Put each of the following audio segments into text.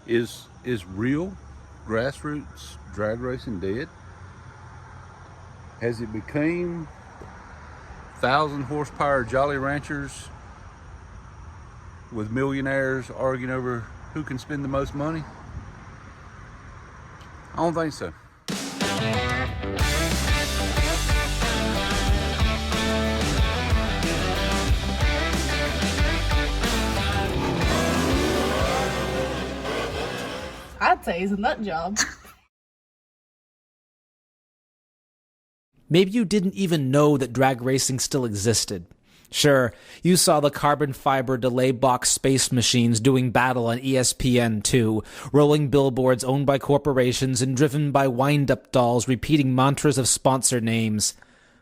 Is real grassroots drag racing dead? Has it become 1,000 horsepower Jolly Ranchers with millionaires arguing over who can spend the most money? I don't think so. I'd say he's a nut job. Maybe you didn't even know that drag racing still existed. Sure, you saw the carbon fiber delay box space machines doing battle on ESPN2, rolling billboards owned by corporations and driven by wind-up dolls repeating mantras of sponsor names.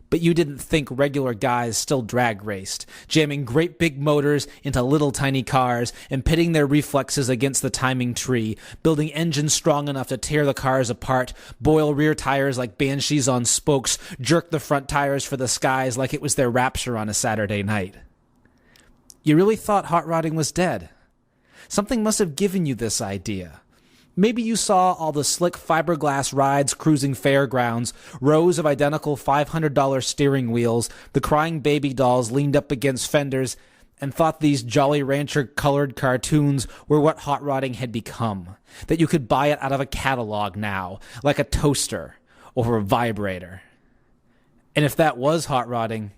But you didn't think regular guys still drag raced, jamming great big motors into little tiny cars and pitting their reflexes against the timing tree, building engines strong enough to tear the cars apart, boil rear tires like banshees on spokes, jerk the front tires for the skies like it was their rapture on a Saturday night. You really thought hot rodding was dead. Something must have given you this idea. Maybe you saw all the slick fiberglass rides cruising fairgrounds, rows of identical $500 steering wheels, the crying baby dolls leaned up against fenders, and thought these Jolly Rancher colored cartoons were what hot rodding had become, that you could buy it out of a catalog now, like a toaster or a vibrator. And if that was hot rodding,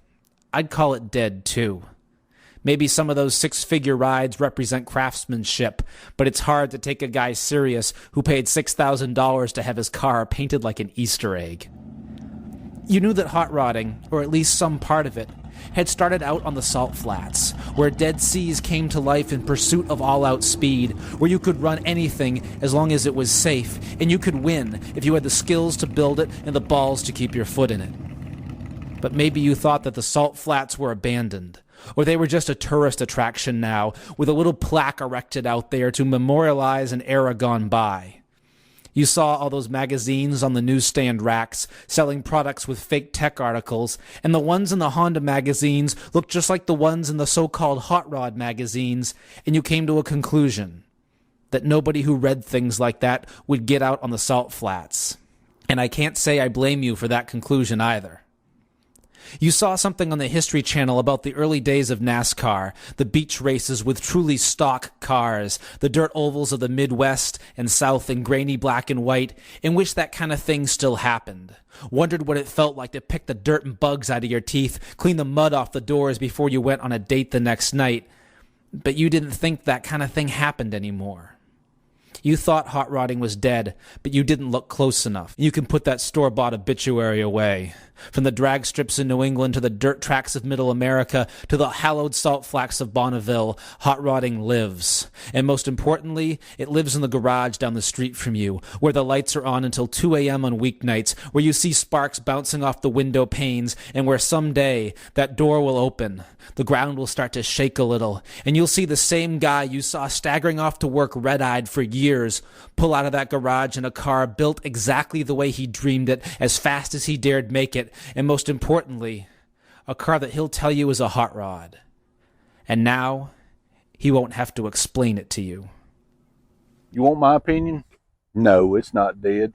I'd call it dead too. Maybe some of those six-figure rides represent craftsmanship, but it's hard to take a guy serious who paid $6,000 to have his car painted like an Easter egg. You knew that hot rodding, or at least some part of it, had started out on the salt flats, where dead seas came to life in pursuit of all-out speed, where you could run anything as long as it was safe, and you could win if you had the skills to build it and the balls to keep your foot in it. But maybe you thought that the salt flats were abandoned, or they were just a tourist attraction now, with a little plaque erected out there to memorialize an era gone by. You saw all those magazines on the newsstand racks, selling products with fake tech articles, and the ones in the Honda magazines looked just like the ones in the so-called hot rod magazines, and you came to a conclusion that nobody who read things like that would get out on the salt flats. And I can't say I blame you for that conclusion either. You saw something on the History Channel about the early days of NASCAR, the beach races with truly stock cars, the dirt ovals of the Midwest and South in grainy black and white, in which that kind of thing still happened. Wondered what it felt like to pick the dirt and bugs out of your teeth, clean the mud off the doors before you went on a date the next night. But you didn't think that kind of thing happened anymore. You thought hot rodding was dead, but you didn't look close enough. You can put that store-bought obituary away. From the drag strips in New England to the dirt tracks of Middle America to the hallowed salt flats of Bonneville, hot rodding lives. And most importantly, it lives in the garage down the street from you, where the lights are on until 2 a.m. on weeknights, where you see sparks bouncing off the window panes, and where someday that door will open. The ground will start to shake a little, and you'll see the same guy you saw staggering off to work red-eyed for years pull out of that garage in a car built exactly the way he dreamed it, as fast as he dared make it, and most importantly, a car that he'll tell you is a hot rod. And now, he won't have to explain it to you. You want my opinion? No, it's not dead.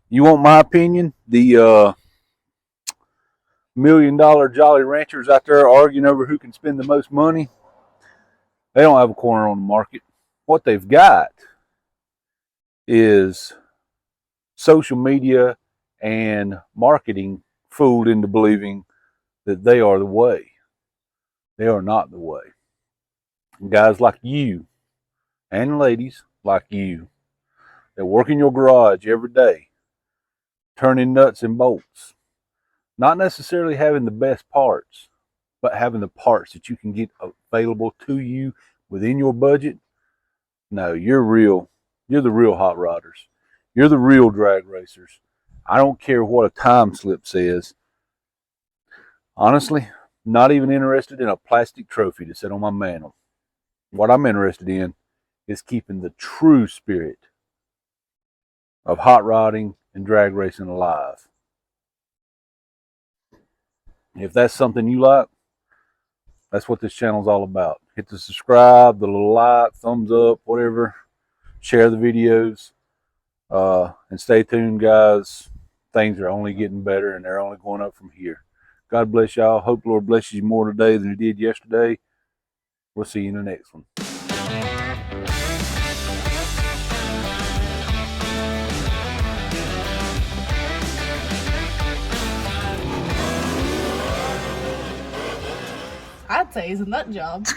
You want my opinion? The $1 million Jolly Ranchers out there arguing over who can spend the most money, they don't have a corner on the market. What they've got is social media and marketing fooled into believing that they are the way. They are not the way. And guys like you and ladies like you that work in your garage every day, turning nuts and bolts, not necessarily having the best parts, but having the parts that you can get available to you within your budget. No, you're real. You're the real hot rodders. You're the real drag racers. I don't care what a time slip says. Honestly, not even interested in a plastic trophy to sit on my mantle. What I'm interested in is keeping the true spirit of hot rodding and drag racing alive. If that's something you like, that's what this channel's all about. Hit the subscribe, the little like, thumbs up, whatever. share the videos, and stay tuned, guys. Things are only getting better, and they're only going up from here. God bless y'all. Hope the Lord blesses you more today than He did yesterday. We'll see you in the next one. I'd say he's a nut job.